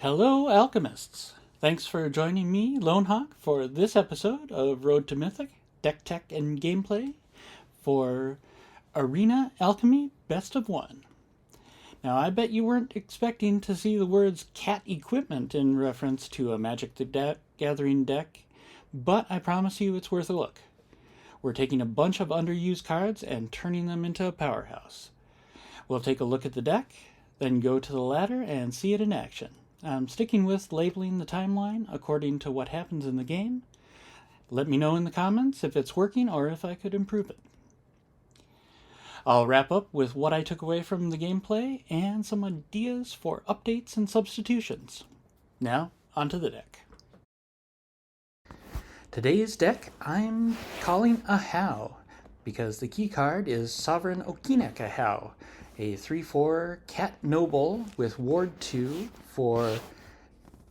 Hello, alchemists! Thanks for joining me, Lonehawk, for this episode of Road to Mythic, Deck Tech and Gameplay for Arena Alchemy Best of One. Now, I bet you weren't expecting to see the words cat equipment in reference to a Magic the Gathering deck, but I promise you it's worth a look. We're taking a bunch of underused cards and turning them into a powerhouse. We'll take a look at the deck, then go to the ladder and see it in action. I'm sticking with labeling the timeline according to what happens in the game. Let me know in the comments if it's working or if I could improve it. I'll wrap up with what I took away from the gameplay and some ideas for updates and substitutions. Now, onto the deck. Today's deck I'm calling Ahau, because the key card is Sovereign Okinec Ahau, a 3/4 cat noble with ward 2 for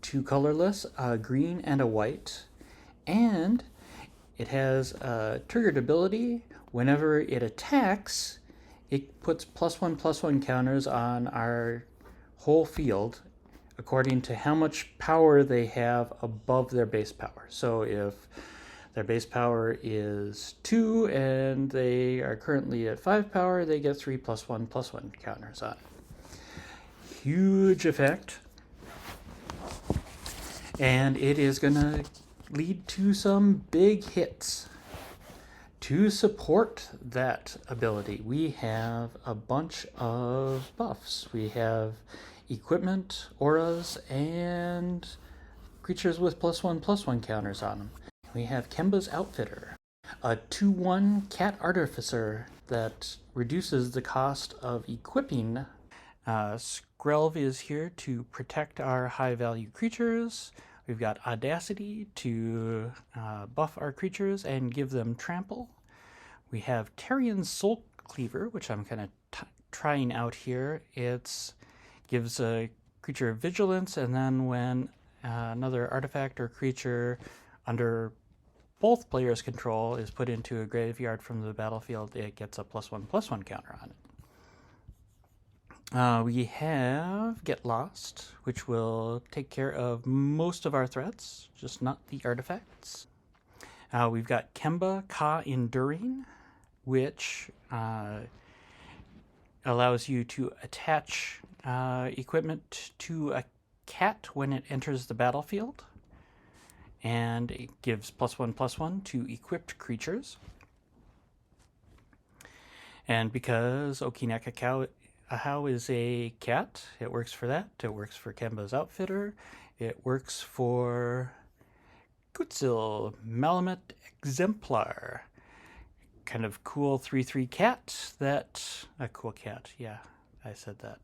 2 colorless, a green and a white, and it has a triggered ability. Whenever it attacks, it puts +1/+1 counters on our whole field according to how much power they have above their base power. So if their base power is 2 and they are currently at 5 power, they get 3 +1/+1 counters on it. Huge effect. And it is going to lead to some big hits. To support that ability, we have a bunch of buffs. We have equipment, auras, and creatures with +1/+1 counters on them. We have Kemba's Outfitter, a 2/1 cat artificer that reduces the cost of equipping. Skrelv is here to protect our high-value creatures. We've got Audacity to buff our creatures and give them trample. We have Terrian's Soul Cleaver, which I'm kind of trying out here. It gives a creature vigilance, and then when another artifact or creature under both players' control is put into a graveyard from the battlefield, it gets a +1/+1 counter on it. We have Get Lost, which will take care of most of our threats, just not the artifacts. We've got Kemba Ka Enduring, which allows you to attach equipment to a cat when it enters the battlefield, and it gives +1/+1 to equipped creatures. And because Okinec Ahau is a cat, it works for that. It works for Kemba's Outfitter. It works for Kutzil, Malamet Exemplar. Kind of cool 3/3 cat that... A cool cat, yeah, I said that.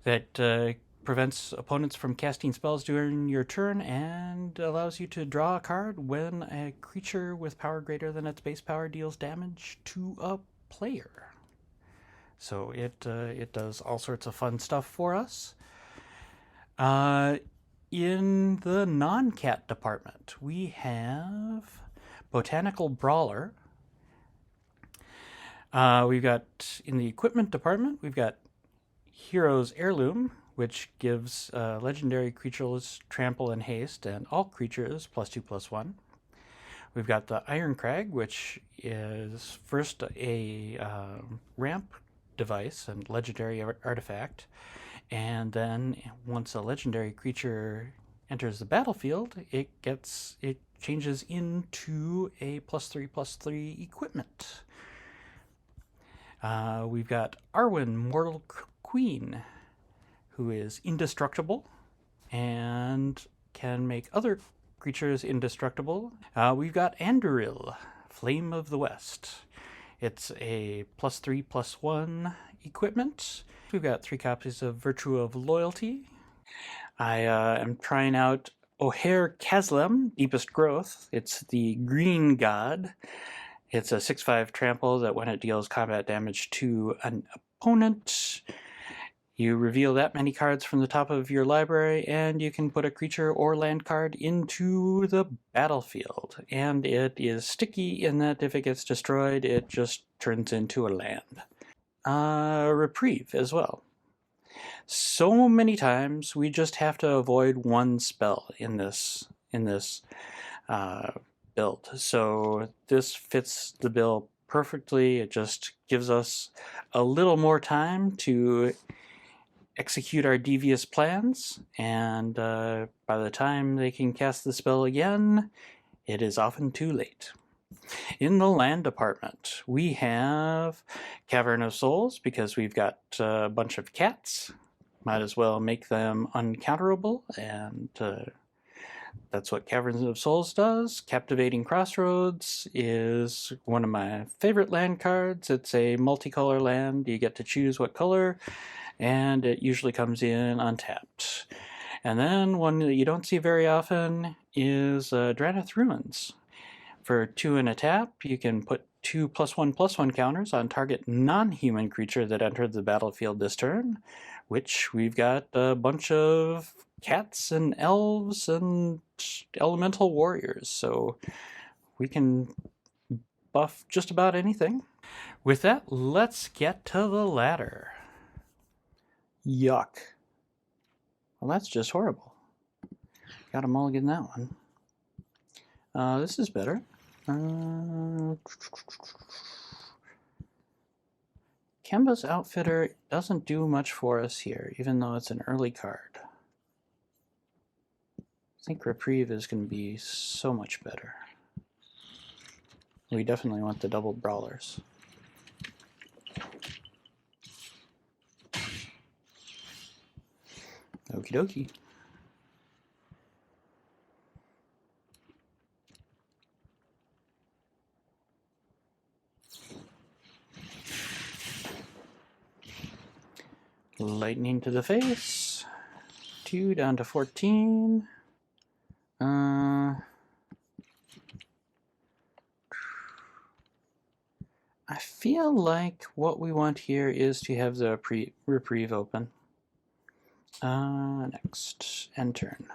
That prevents opponents from casting spells during your turn and allows you to draw a card when a creature with power greater than its base power deals damage to a player. So it does all sorts of fun stuff for us. In the non-cat department, we have Botanical Brawler. We've got, in the equipment department, we've got Hero's Heirloom, which gives legendary creatures trample and haste, and all creatures +2/+1. We've got the Iron Crag, which is first a ramp device and legendary artifact, and then once a legendary creature enters the battlefield, it changes into a +3/+3 equipment. We've got Arwen, Mortal Queen, who is indestructible and can make other creatures indestructible. We've got Anduril, Flame of the West. It's a +3/+1 equipment. We've got 3 copies of Virtue of Loyalty. I am trying out Oher Kazlem, Deepest Growth. It's the green god. It's a 6/5 trample that when it deals combat damage to an opponent, you reveal that many cards from the top of your library, and you can put a creature or land card into the battlefield. And it is sticky in that if it gets destroyed, it just turns into a land. Reprieve as well. So many times we just have to avoid one spell in this build. So this fits the bill perfectly. It just gives us a little more time to execute our devious plans, and by the time they can cast the spell again, it is often too late. In the land department, we have Cavern of Souls because we've got a bunch of cats. Might as well make them uncounterable, and that's what Caverns of Souls does. Captivating Crossroads is one of my favorite land cards. It's a multicolor land. You get to choose what color, and it usually comes in untapped. And then one that you don't see very often is Drannith Ruins. For 2 and a tap, you can put 2 +1/+1 counters on target non-human creature that entered the battlefield this turn, which we've got a bunch of cats and elves and elemental warriors, so we can buff just about anything. With that, let's get to the ladder. Yuck. Well, that's just horrible. Got a mulligan that one. This is better. Kemba's Outfitter doesn't do much for us here, even though it's an early card. I think Reprieve is going to be so much better. We definitely want the double Brawlers. Okie dokie. Lightning to the face. 2 down to 14. I feel like what we want here is to have the Reprieve open. Next, end turn.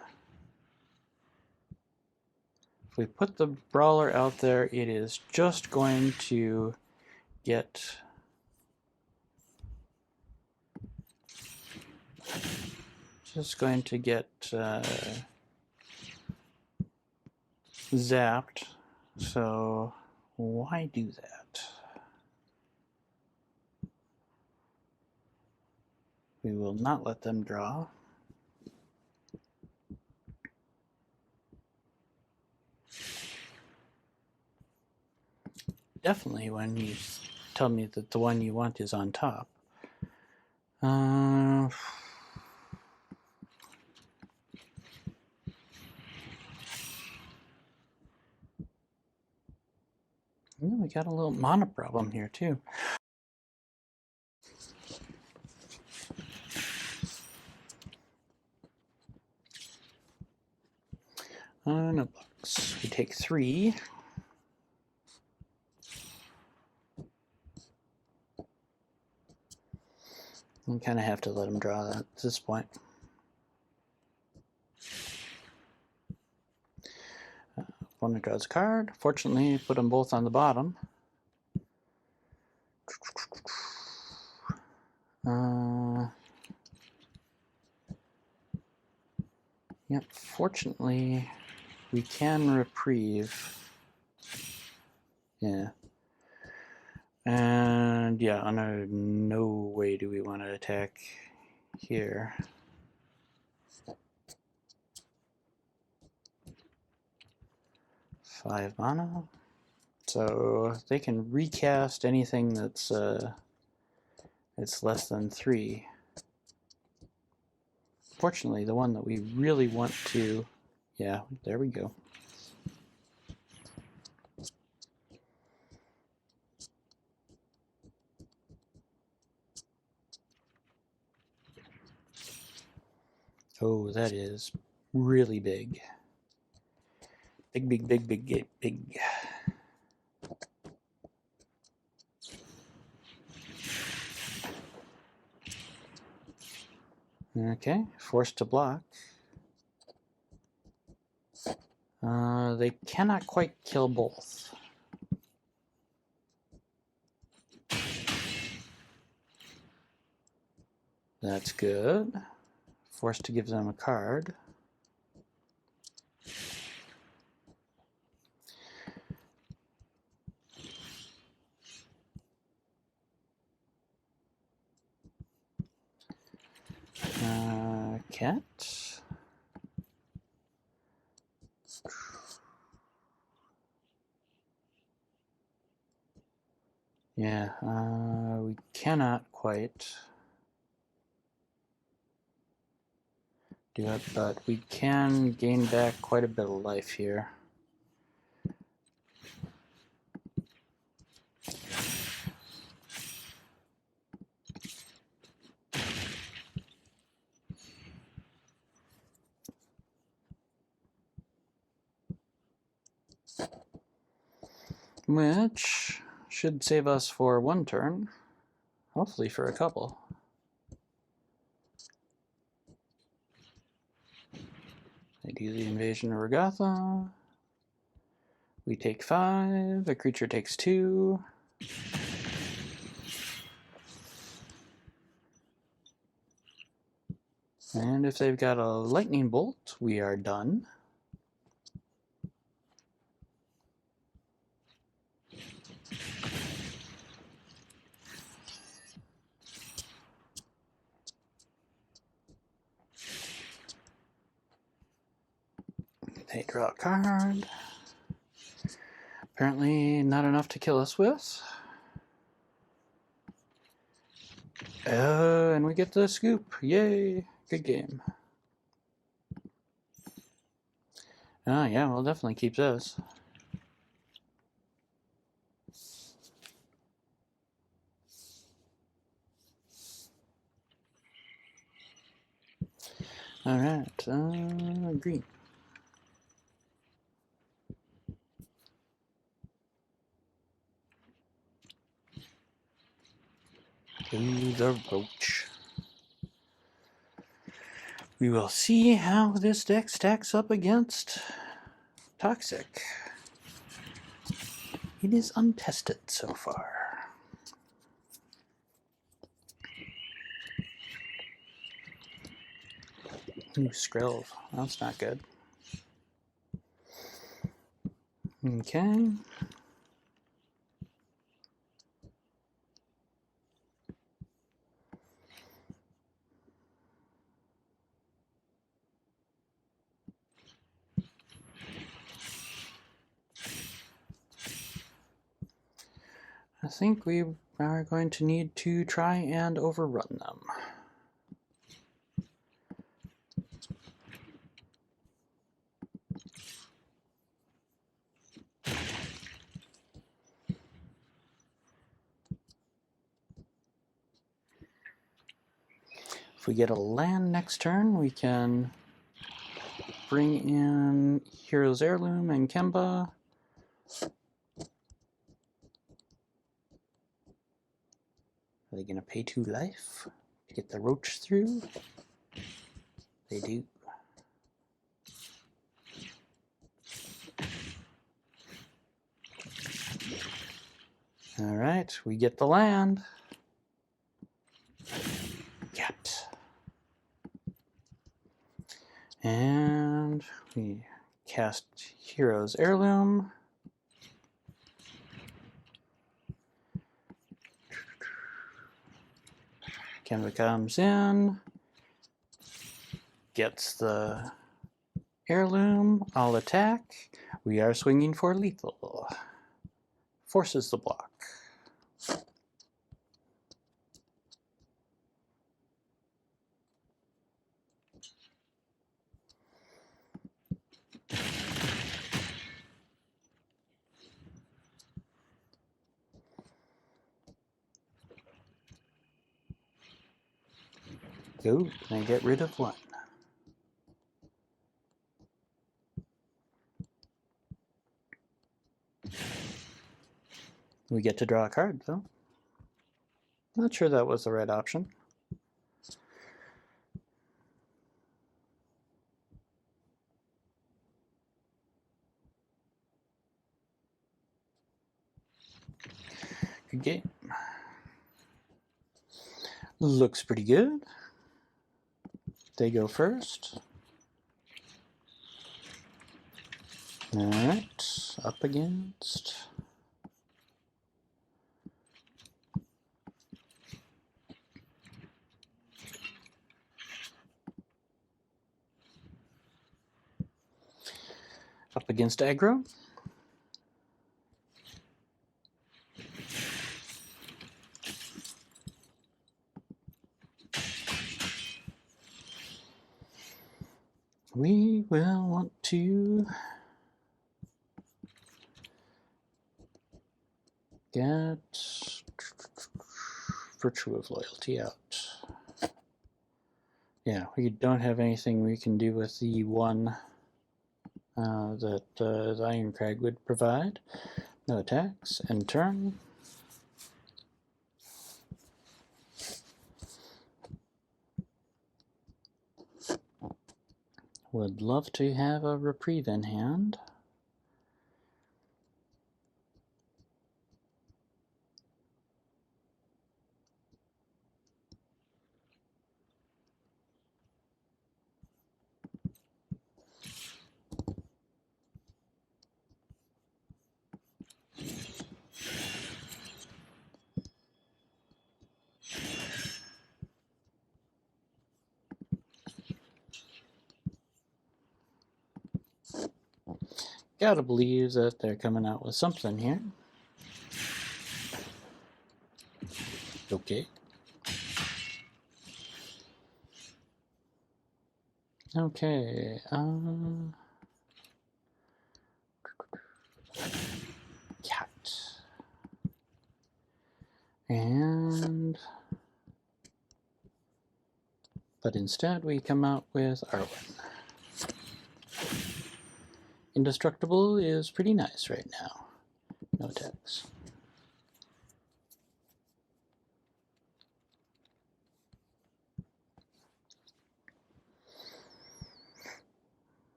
If we put the Brawler out there, it is just going to get zapped, so why do that? We will not let them draw. Definitely when you tell me that the one you want is on top. We got a little mana problem here too. No blocks. We take 3. We kind of have to let him draw that at this point. Opponent draws a card. Fortunately, put them both on the bottom. Yep, fortunately, we can Reprieve. Yeah. And yeah, under no way do we want to attack here. Five mana. So they can recast anything that's it's less than 3. Fortunately, the one that we really want to, yeah, there we go. Oh, that is really big. Big, big, big, big, big, big. Okay, forced to block. They cannot quite kill both. That's good. Forced to give them a card. Cat. Yeah, we cannot quite do it, but we can gain back quite a bit of life here. Which should save us for one turn, hopefully for a couple. They do the invasion of Regatha. We take 5, the creature takes 2. And if they've got a lightning bolt, we are done. They draw a card. Apparently not enough to kill us with. And we get the scoop. Yay! Good game. Yeah, we'll definitely keep this. Alright, green. To the roach. We will see how this deck stacks up against Toxic. It is untested so far. Ooh, Skrill. That's not good. Okay. I think we are going to need to try and overrun them. If we get a land next turn, we can bring in Hero's Heirloom and Kemba. Are they going to pay 2 life to get the roach through? They do. Alright, we get the land. Cat. And we cast Hero's Heirloom. Kemba comes in, gets the heirloom, I'll attack. We are swinging for lethal. Forces the block. Go and get rid of 1. We get to draw a card, though. Not sure that was the right option. Good game. Looks pretty good. They go first. Alright, up against. Up against Aggro. We will want to get Virtue of Loyalty out. Yeah, we don't have anything we can do with the one that the Iron Crag would provide. No attacks, end turn. Would love to have a reprieve in hand. Gotta believe that they're coming out with something here. Okay. Okay, cat. And... but instead we come out with Arwen. Indestructible is pretty nice right now. No attacks.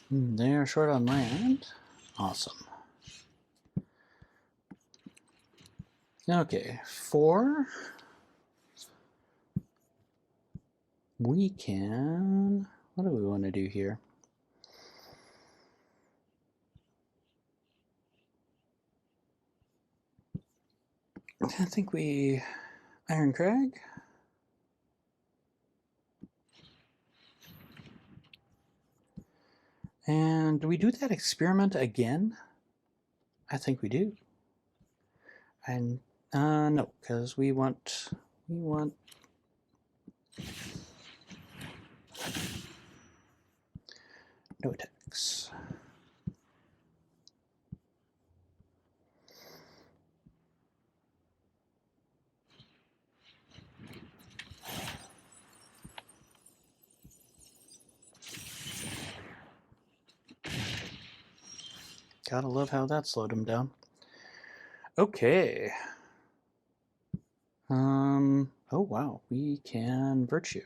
They're short on land. Awesome. Okay, 4. We can... what do we want to do here? I think we... Iron Crag? And do we do that experiment again? I think we do. And no, because we want no attacks. Gotta love how that slowed him down. Okay. Oh wow, we can Virtue.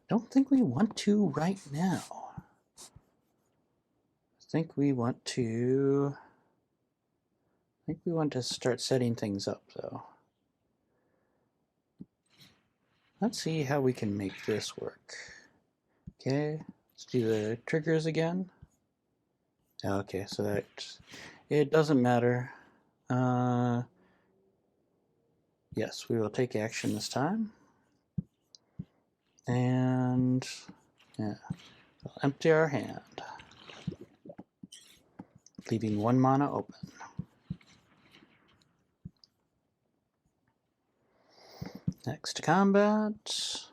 Don't think we want to right now. I think we want to start setting things up though. Let's see how we can make this work. Okay, let's do the triggers again. Okay, so that it doesn't matter. Yes, we will take action this time. And yeah, we'll empty our hand, leaving 1 mana open. Next to combat,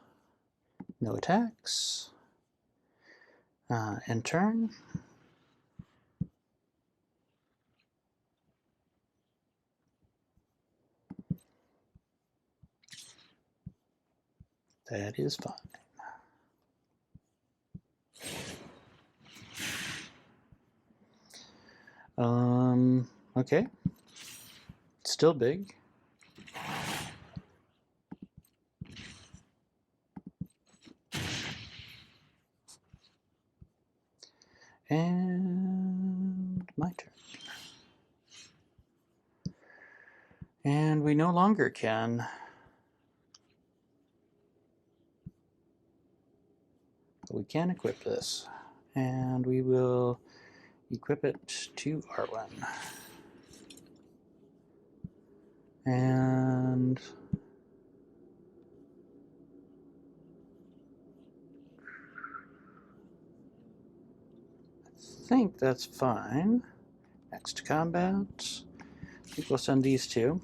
no attacks. End turn. That is fine. Okay. Still big. And my turn. And we no longer can. But we can equip this. And we will equip it to Arwen. And I think that's fine. Next combat. I think we'll send these two.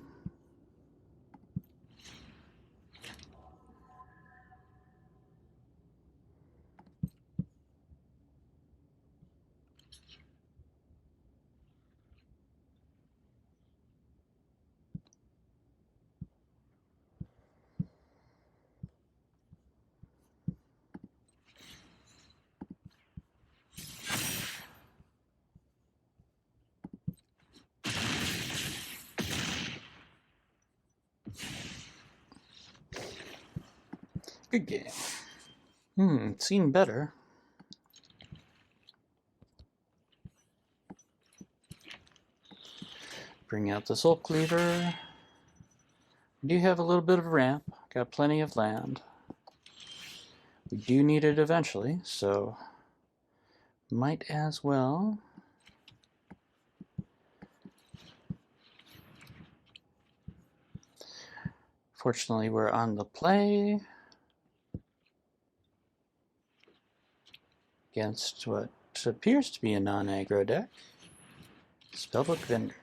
Good game. Seen better. Bring out the Soul Cleaver. We do have a little bit of a ramp. Got plenty of land. We do need it eventually, so might as well. Fortunately, we're on the play against what appears to be a non-aggro deck. Spellbook Vendor.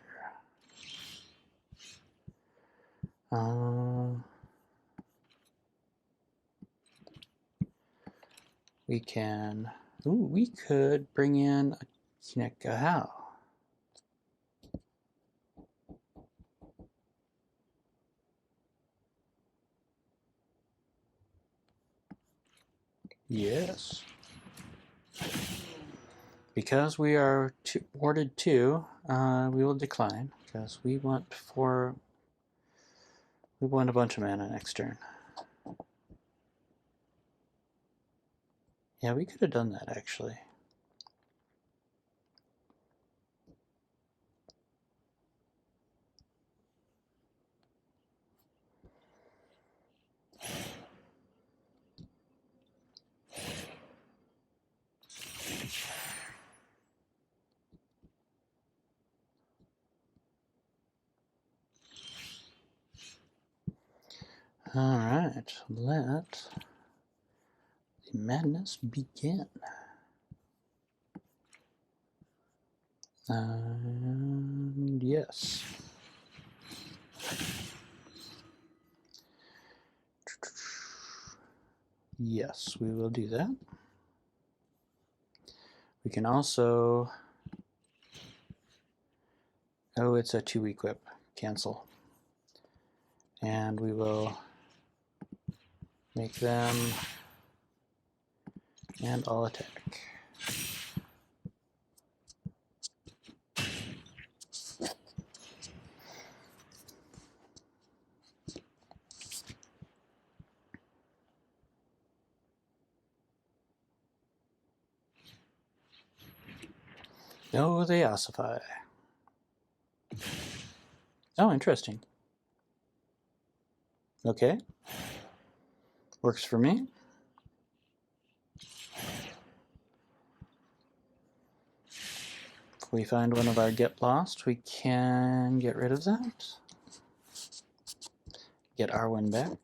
We can. Ooh, we could bring in Okinec Ahau. Yes. Because we are warded 2, we will decline because we want a bunch of mana next turn. Yeah, we could have done that actually. All right, let the madness begin. Yes. Yes, we will do that. We can also... Oh, it's a 2 equip. Cancel. And we will make them and all attack. No, they ossify. Oh, interesting. Okay. Works for me. If we find one of our Get Lost, we can get rid of that. Get Arwen back.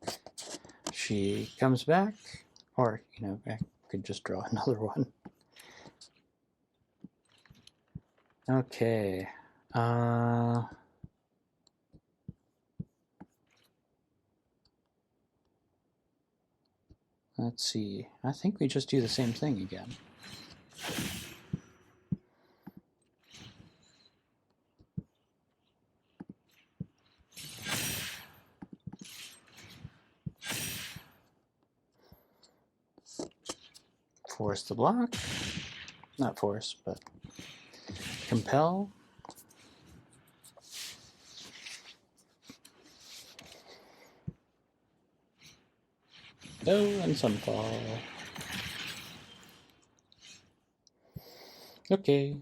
She comes back. Or, you know, I could just draw another one. Okay. Let's see. I think we just do the same thing again. Force the block. Not force, but compel. Oh, and Sunfall. Okay.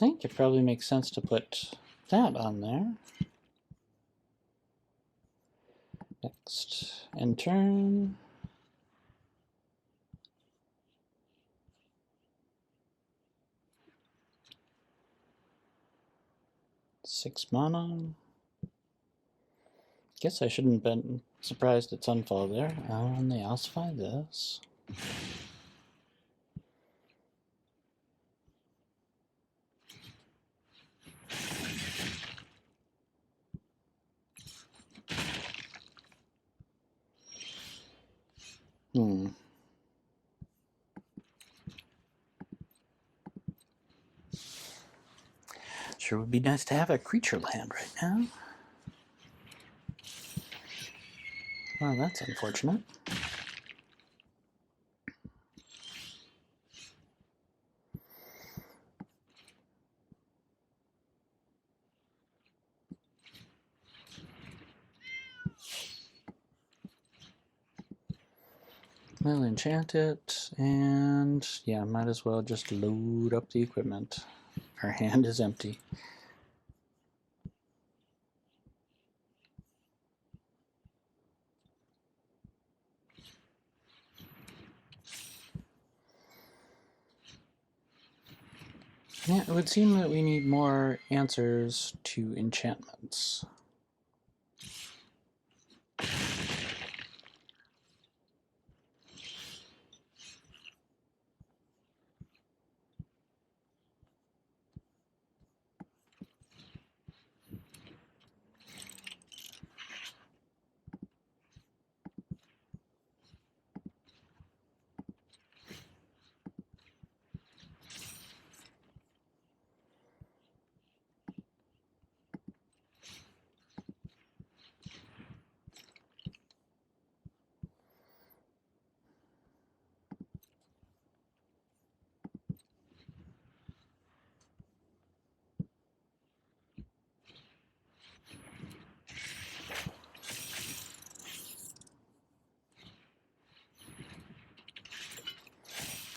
think it probably makes sense to put that on there. Next, end turn. Six mana. Guess I shouldn't have been surprised at Sunfall there. And they ossify this. Sure would be nice to have a creature land right now. Well, that's unfortunate. We'll enchant it, and yeah, might as well just load up the equipment. Our hand is empty. Yeah, it would seem that we need more answers to enchantments.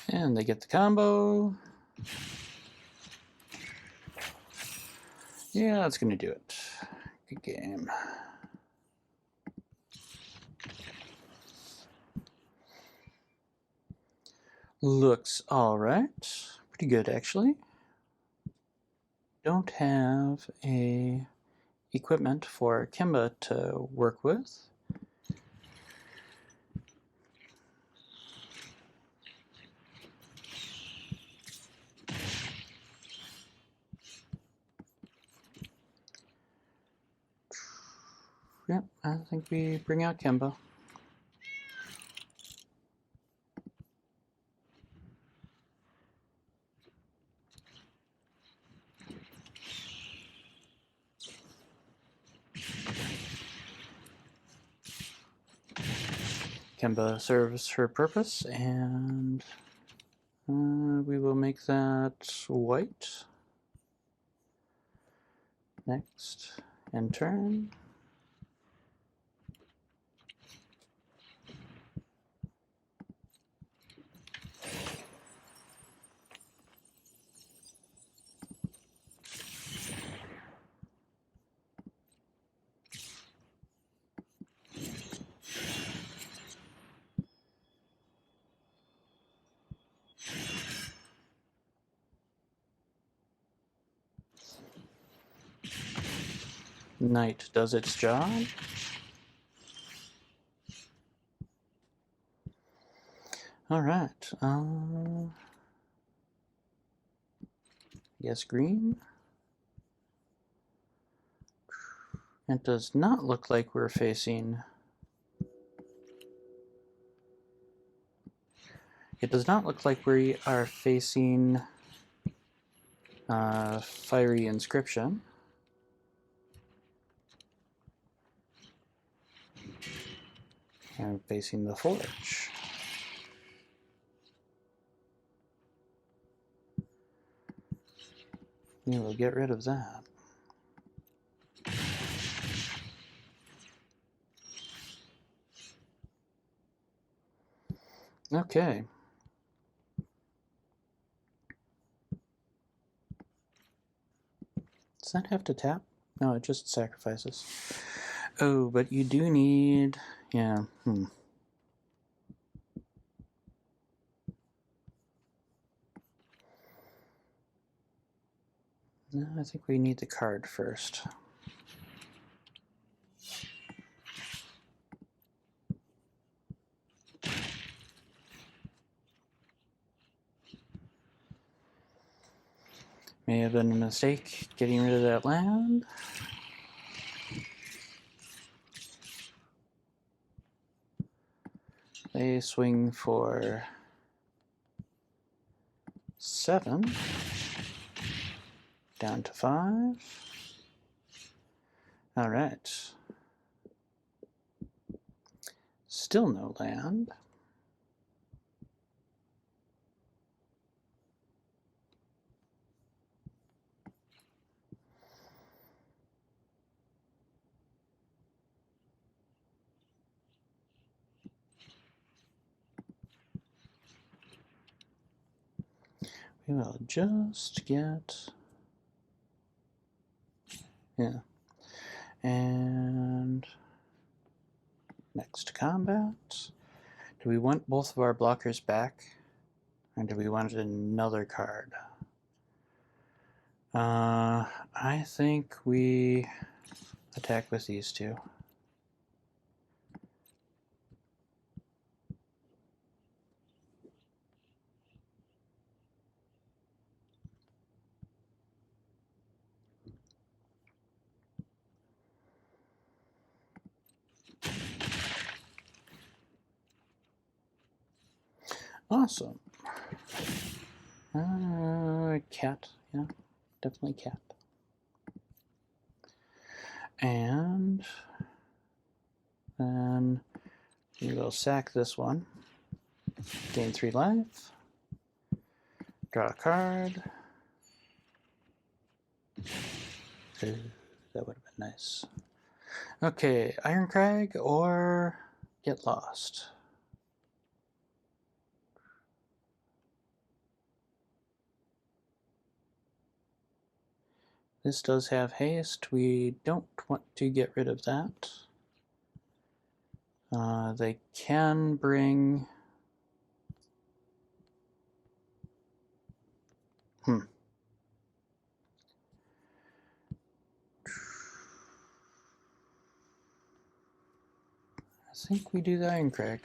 And they get the combo. Yeah, that's going to do it. Good game. Looks alright. Pretty good, actually. Don't have a equipment for Kemba to work with. Yep, I think we bring out Kemba. Kemba serves her purpose, and we will make that white. Next, end turn. Knight does its job. All right. Yes, green. It does not look like we're facing... It does not look like we are facing Fiery Inscription. And facing the Forge. We will get rid of that. Okay. Does that have to tap? No, it just sacrifices. Oh, but you do need... Yeah, No, I think we need the card first. May have been a mistake getting rid of that land. They swing for 7. Down to 5. All right. Still no land. We will just get... Yeah. And next combat. Do we want both of our blockers back? Or do we want another card? I think we attack with these two. Awesome. Cat, yeah, definitely cat. And then we will sack this one. Gain 3 life. Draw a card. Ooh, that would have been nice. Okay, Iron Crag or Get Lost. This does have haste. We don't want to get rid of that. They can bring... I think we do the Iron Crag.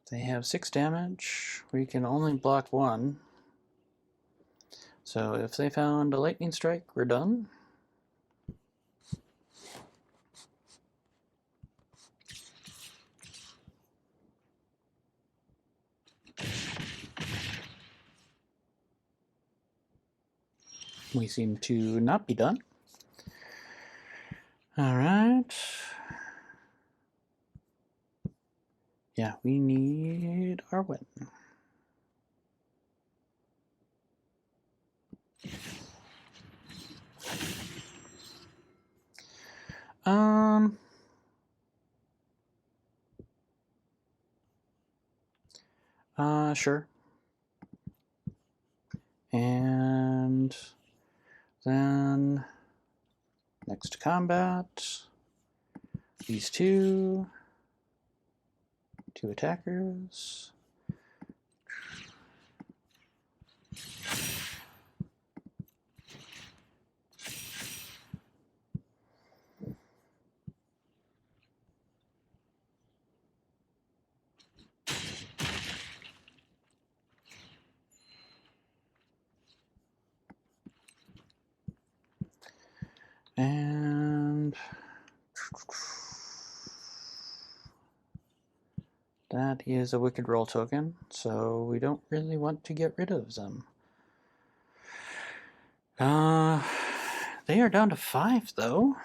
They have 6 damage. We can only block 1. So if they found a lightning strike, we're done. We seem to not be done. All right. Yeah, we need Arwen. Sure. And then next combat, these two attackers. And that is a Wicked Roll token, so we don't really want to get rid of them. They are down to 5 though.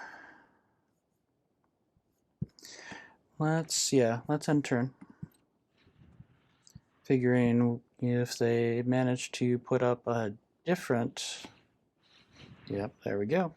Let's end turn. Figuring if they manage to put up a different... Yep, there we go.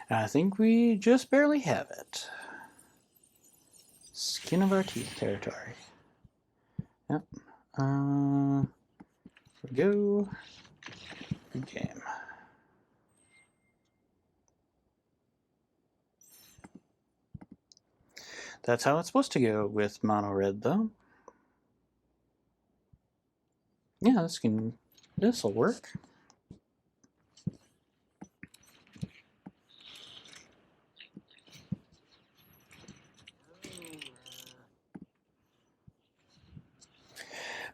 I think we just barely have it. Skin of our teeth territory. Yep. Here we go. Good game. That's how it's supposed to go with mono red, though. Yeah, this'll work.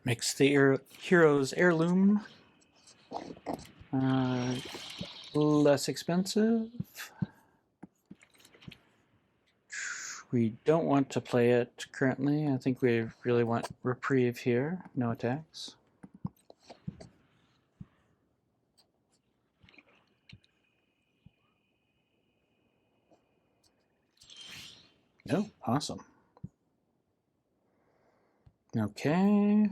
Makes the hero's heirloom less expensive. We don't want to play it currently. I think we really want reprieve here. No attacks. Oh, awesome. Okay.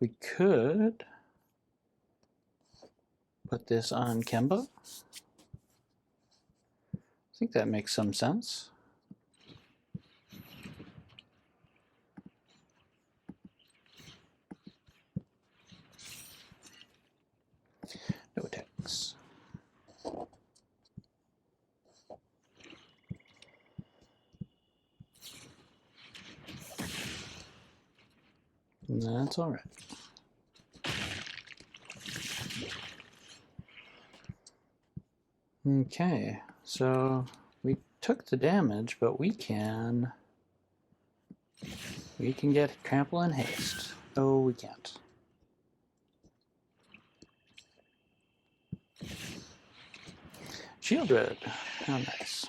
We could put this on Kemba. I think that makes some sense. No attacks. That's all right. Okay, so we took the damage, but we can get trample and haste. Oh, we can't. Shield red. How nice.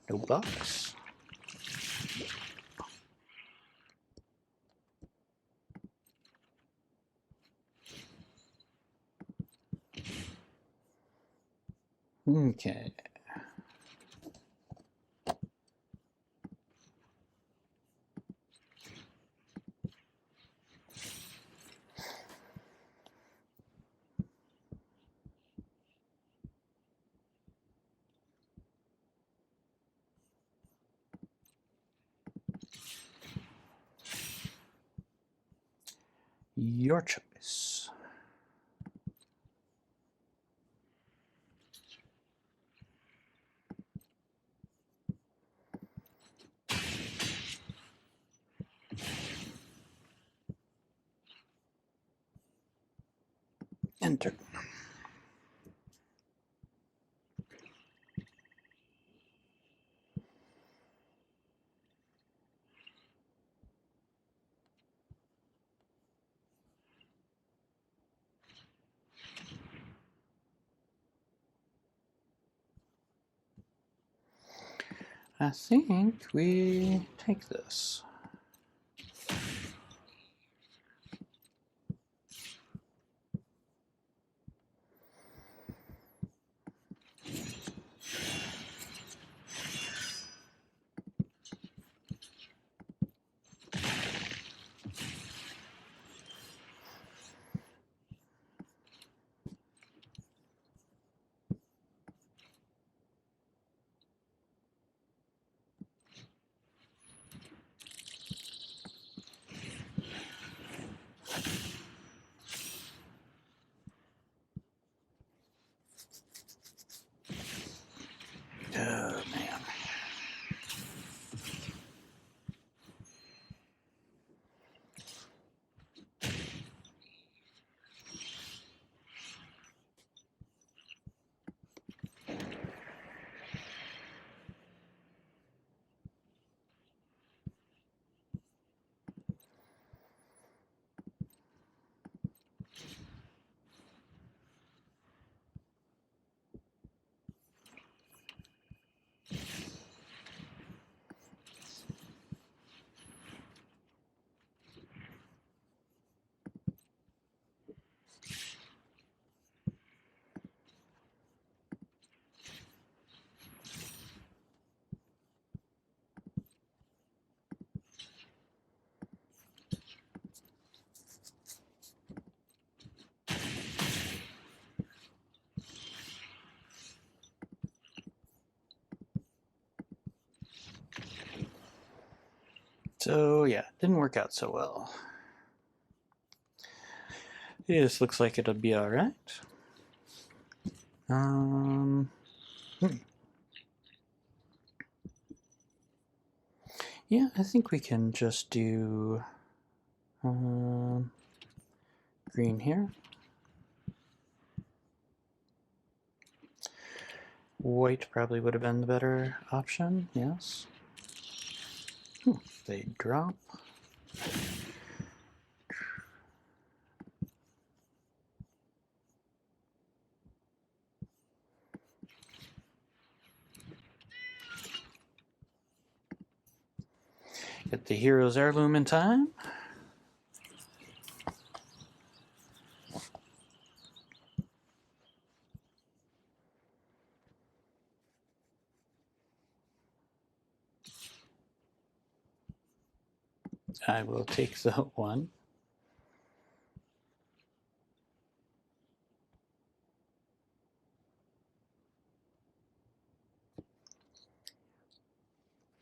No bucks. Okay. Your choice. Enter. I think we take this. So yeah, didn't work out so well. This looks like it'll be all right. Yeah, I think we can just do green here. White probably would have been the better option, yes. They drop. Get the hero's heirloom in time. I will take the one.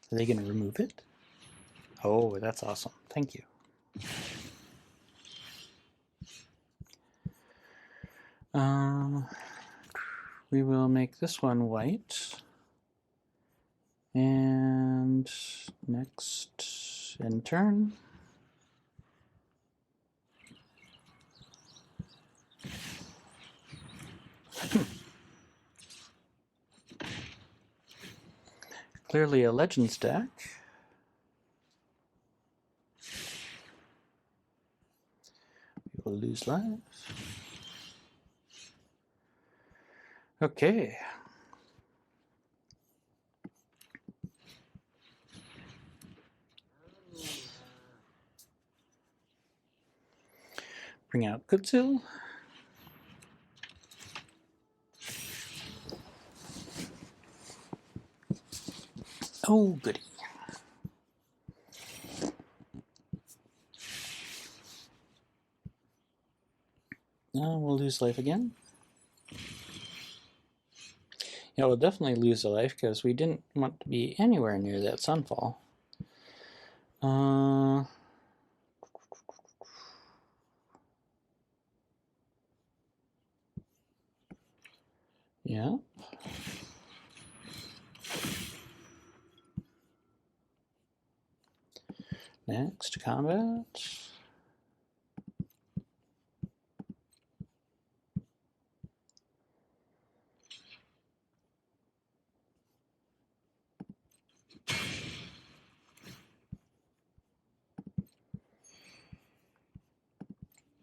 Are they going to remove it? Oh, that's awesome. Thank you. We will make this one white. And next in turn. Clearly a Legends deck. We will lose lives. Okay. Bring out Kutzil. Oh, goody. Now we'll lose life again. Yeah, we'll definitely lose a life because we didn't want to be anywhere near that Sunfall. Yeah. Next combat.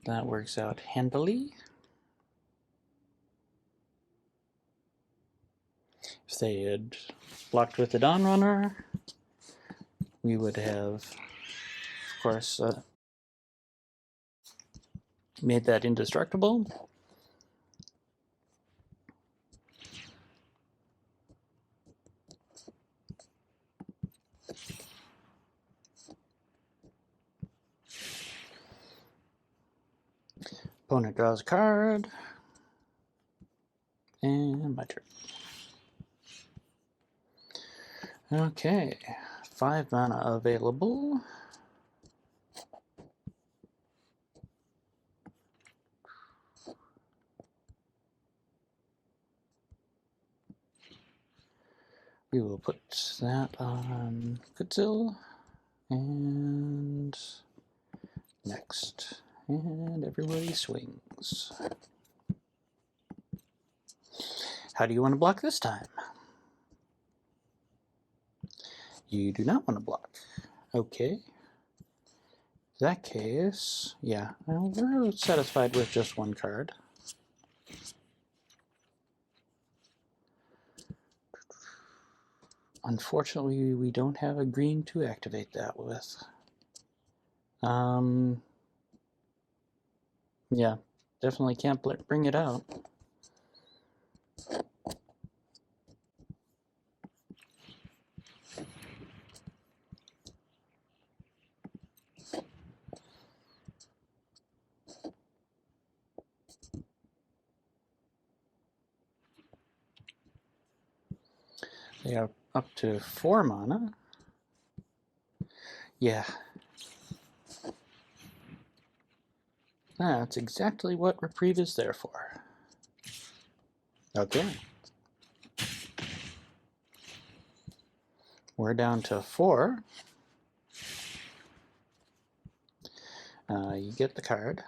That works out handily. If they had blocked with the Dawn Runner, we would have, of course, made that indestructible. Opponent draws a card. And my turn. Okay, 5 mana available. We will put that on Kutzil. And next. And everybody swings. How do you want to block this time? You do not want to block. Okay. In that case, yeah, well, we're satisfied with just one card. Unfortunately, we don't have a green to activate that with. Yeah, definitely can't bring it out. They are up to 4 mana. Yeah. That's exactly what Reprieve is there for. Okay. We're down to 4. You get the card.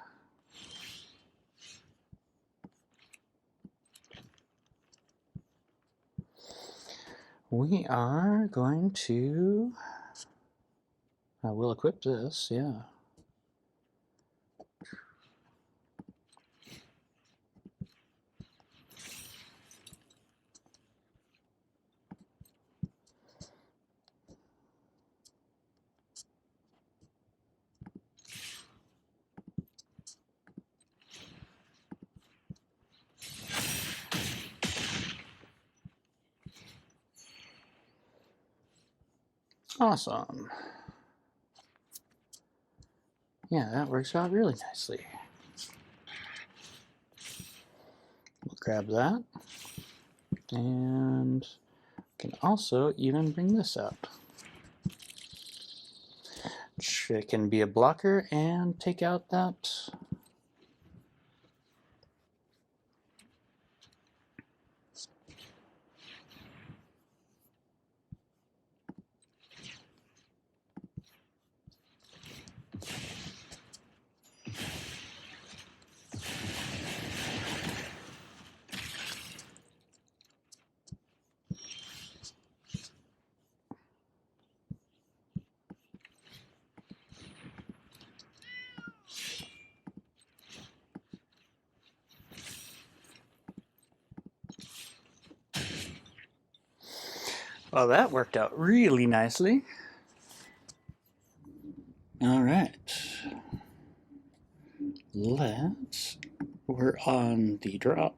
We are going to... we'll equip this, yeah. Awesome. Yeah, that works out really nicely. We'll grab that. And can also even bring this out. It can be a blocker and take out that. Well, that worked out really nicely. All right. We're on the drop.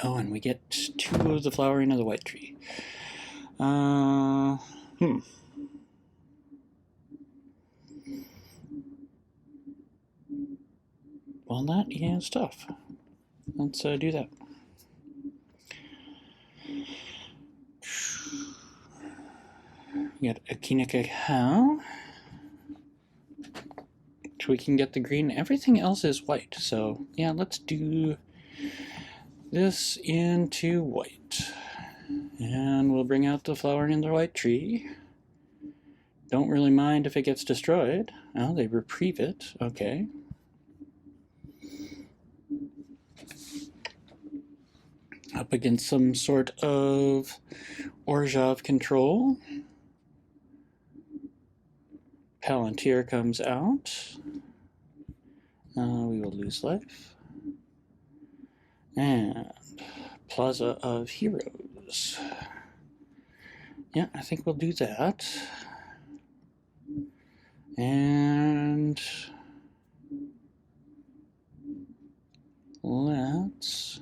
Oh, and we get 2 of the flowering of the white tree. Well, that is tough. Let's do that. We got Okinec Ahau. So we can get the green. Everything else is white. So, yeah, let's do this into white. And we'll bring out the flowering in the white tree. Don't really mind if it gets destroyed. Oh, they reprieve it. Okay. Up against some sort of Orzhov control. Palantir comes out. We will lose life. And Plaza of Heroes. Yeah, I think we'll do that. And let's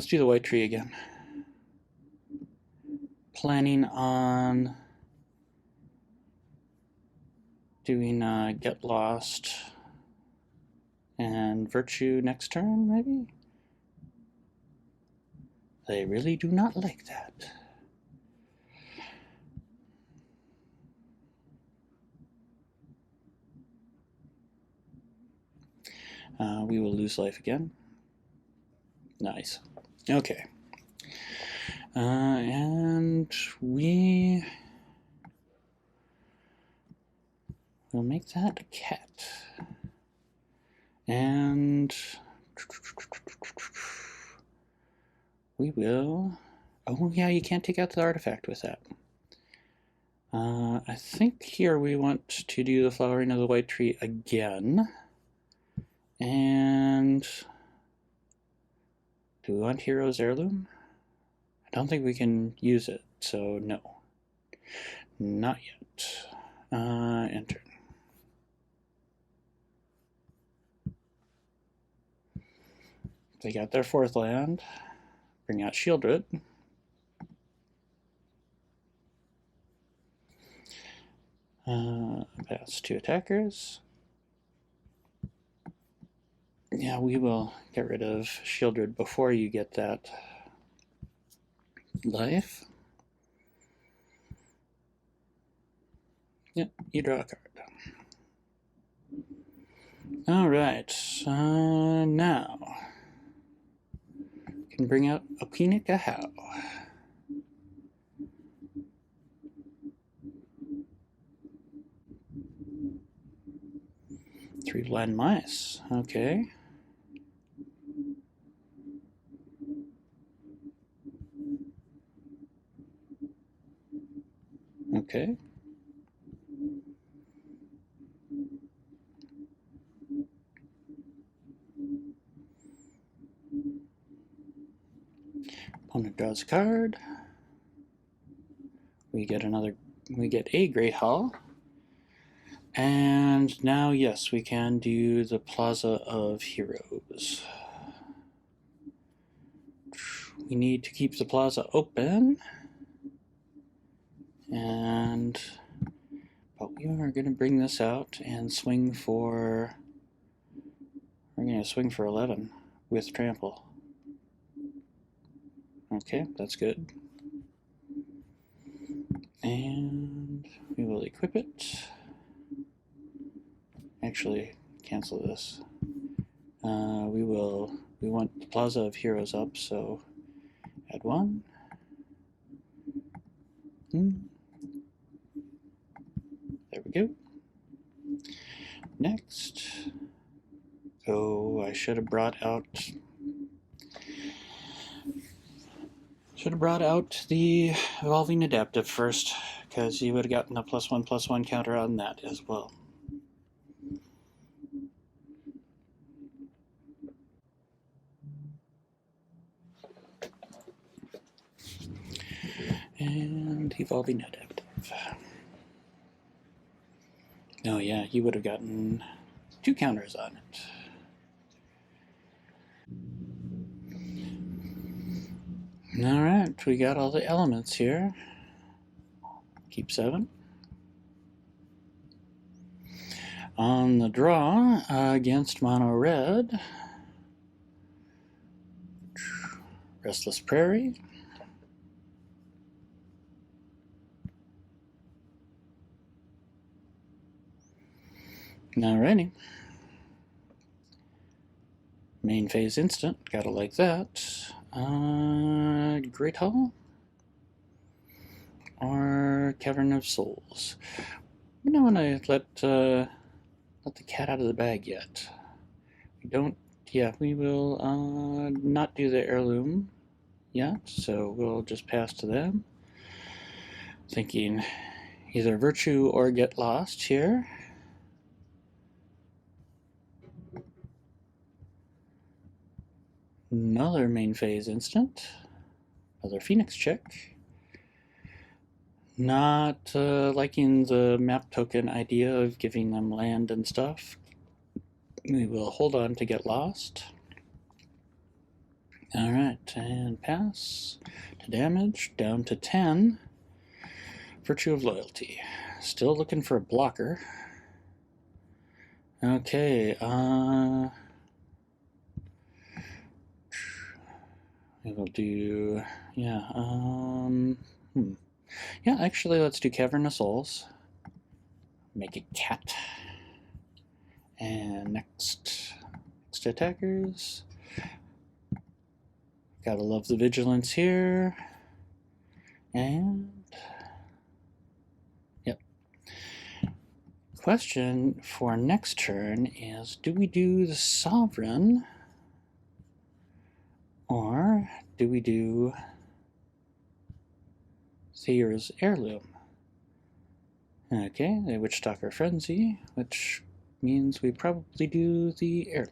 do the white tree again. Planning on doing Get Lost and Virtue next turn, maybe? They really do not like that. We will lose life again. Nice. Okay. And we will make that a cat. And we will... Oh, yeah, you can't take out the artifact with that. I think here we want to do the flowering of the white tree again. And do we want Hero's Heirloom? I don't think we can use it, so no. Not yet. Enter. They got their 4th land. Bring out Shieldred. Pass 2 attackers. Yeah, we will get rid of Shieldred before you get that life. Yep, you draw a card. Alright, now we can bring out Okinec Ahau. 3 blind mice, okay. Okay. Opponent draws a card. We get a Great Hall. And now, yes, we can do the Plaza of Heroes. We need to keep the plaza open. But we are going to bring this out and swing for... We're going to swing for 11 with trample. Okay, that's good. And we will equip it. Actually, cancel this. We want the Plaza of Heroes up, so add 1. There we go. Next. Oh, I should have brought out the Evolving Adaptive first, because you would have gotten a +1/+1 counter on that as well. And Evolving Adaptive. Oh yeah, you would have gotten 2 counters on it. Alright, we got all the elements here. Keep 7. On the draw, against Monored, Restless Prairie. Alrighty. Main phase instant, gotta like that. Great Hall or Cavern of Souls. We don't want to let the cat out of the bag yet. We don't. Yeah, we will not do the Heirloom yet, so we'll just pass to them. Thinking either Virtue or Get Lost here. Another main phase instant. Another Phoenix check. Not liking the map token idea of giving them land and stuff. We will hold on to Get Lost. Alright, and pass to damage, down to 10. Virtue of Loyalty. Still looking for a blocker. Okay, we will do, yeah, yeah, actually, let's do Cavern of Souls. Make a cat. And next attackers. Gotta love the vigilance here. And, yep. Question for next turn is, do we do the Sovereign? Or do we do Thayer's Heirloom? Okay, the Witchstalker Frenzy, which means we probably do the Heirloom.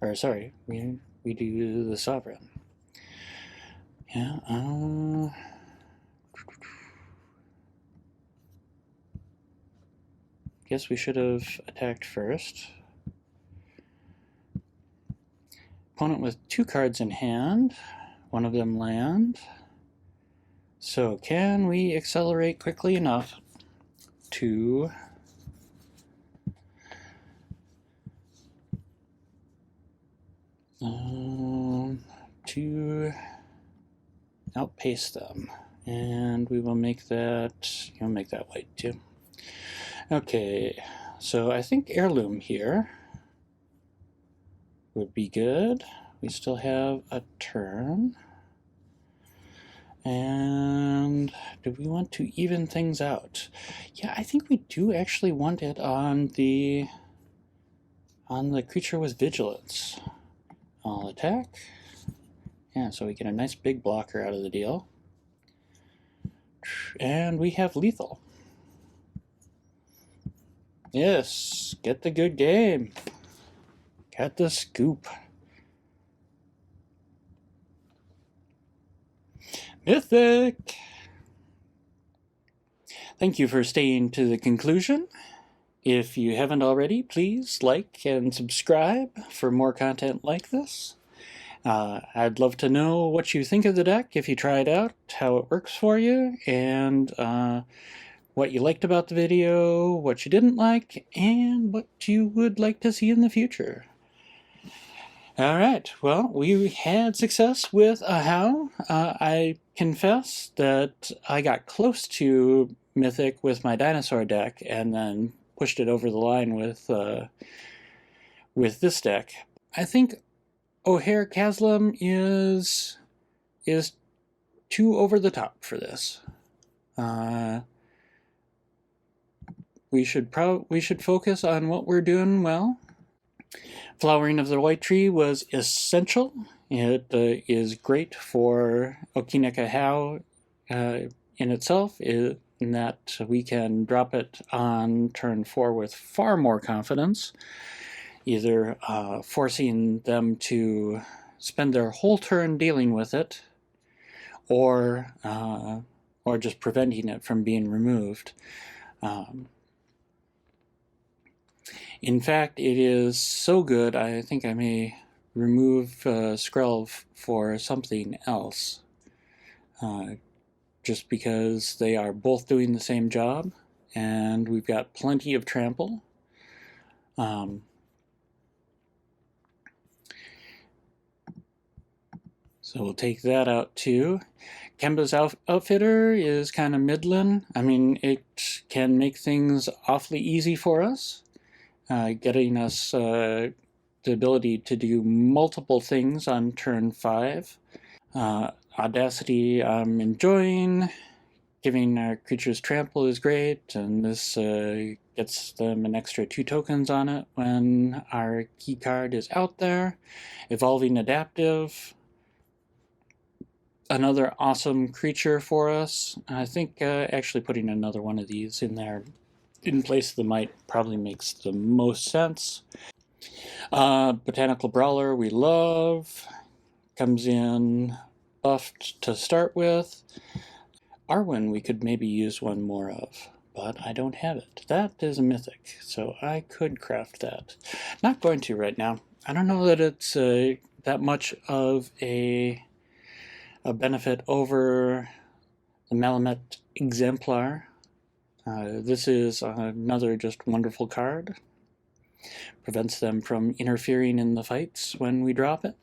Or sorry, we do the Sovereign. Yeah, guess we should have attacked first. Opponent with 2 cards in hand, one of them land. So can we accelerate quickly enough to outpace them And we will make that, you'll make that white too. Okay, so I think Heirloom here would be good. We still have a turn. And do we want to even things out? Yeah, I think we do actually want it on the creature with vigilance. I'll attack. Yeah, so we get a nice big blocker out of the deal. And we have lethal. Yes, get the good game. Get the scoop. Mythic! Thank you for staying to the conclusion. If you haven't already, please like and subscribe for more content like this. I'd love to know what you think of the deck, if you try it out, how it works for you, and what you liked about the video, what you didn't like, and what you would like to see in the future. Alright, well, we had success with Ahau. I confess that I got close to Mythic with my dinosaur deck, and then pushed it over the line with this deck. I think Okinec Ahau is too over the top for this. We should focus on what we're doing well. Flowering of the White Tree was essential. It is great for Okinec Ahau in itself, in that we can drop it on turn 4 with far more confidence, either forcing them to spend their whole turn dealing with it, or just preventing it from being removed. In fact, it is so good, I think I may remove Skrelv for something else, just because they are both doing the same job, and we've got plenty of trample. So we'll take that out too. Kemba's Outfitter is kind of middling. I mean, it can make things awfully easy for us, getting us the ability to do multiple things on turn 5. Audacity I'm enjoying. Giving our creatures trample is great, and this gets them an extra 2 tokens on it when our key card is out there. Evolving Adaptive, another awesome creature for us. I think actually putting another one of these in there in place of the Mite probably makes the most sense. Botanical Brawler we love. Comes in buffed to start with. Arwen we could maybe use one more of, but I don't have it. That is a Mythic, so I could craft that. Not going to right now. I don't know that it's that much of a benefit over the Malamet Exemplar. This is another just wonderful card. Prevents them from interfering in the fights when we drop it.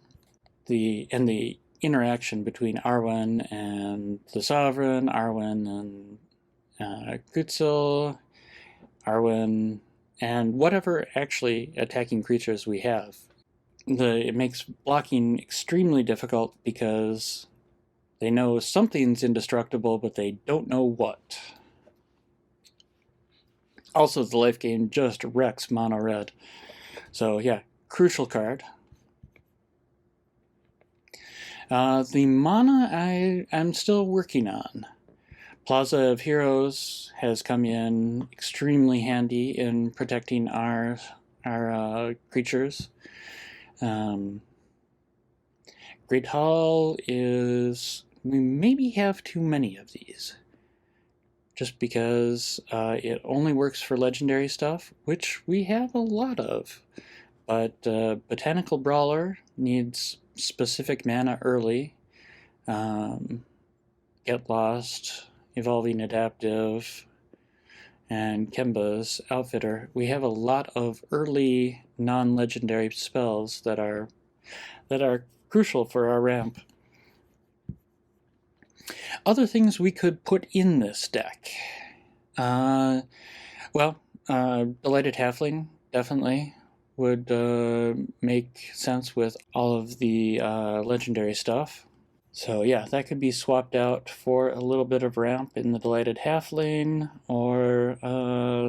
The interaction between Arwen and the Sovereign, Arwen and Kutzil, Arwen, and whatever actually attacking creatures we have. It makes blocking extremely difficult because they know something's indestructible, but they don't know what. Also, the life gain just wrecks mono red. So yeah, crucial card. The mana I'm still working on. Plaza of Heroes has come in extremely handy in protecting our creatures. Great Hall is, we maybe have too many of these, just because it only works for legendary stuff, which we have a lot of. But Botanical Brawler needs specific mana early. Get Lost, Evolving Adaptive, and Kemba's Outfitter. We have a lot of early non-legendary spells that are crucial for our ramp. Other things we could put in this deck. Delighted Halfling definitely would make sense with all of the legendary stuff. So yeah, that could be swapped out for a little bit of ramp in the Delighted Halfling, or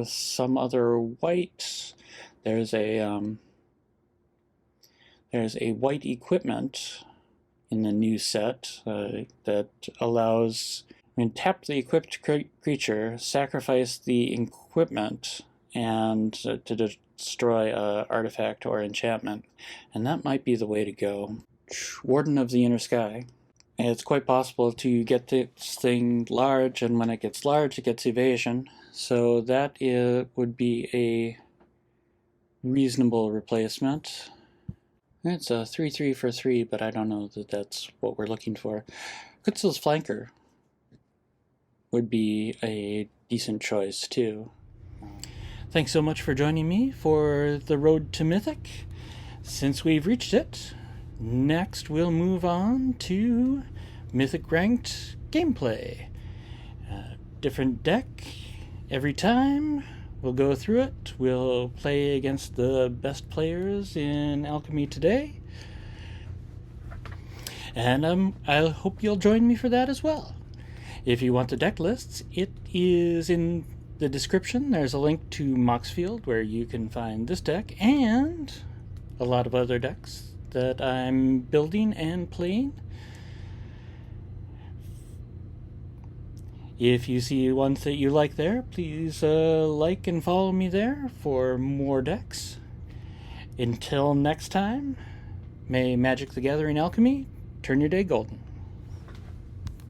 some other white. There's a white equipment in the new set that allows, tap the equipped creature, sacrifice the equipment, and to destroy an artifact or enchantment. And that might be the way to go. Warden of the Inner Sky. And it's quite possible to get this thing large, and when it gets large, it gets evasion. So that would be a reasonable replacement. It's a 3/3 for 3, but I don't know that that's what we're looking for. Kutzil's Flanker would be a decent choice too. Thanks so much for joining me for the road to Mythic. Since we've reached it, next we'll move on to Mythic ranked gameplay. Different deck every time. We'll go through it. We'll play against the best players in Alchemy today. And I hope you'll join me for that as well. If you want the deck lists, it is in the description. There's a link to Moxfield where you can find this deck and a lot of other decks that I'm building and playing. If you see ones that you like there, please like and follow me there for more decks. Until next time, may Magic the Gathering Alchemy turn your day golden.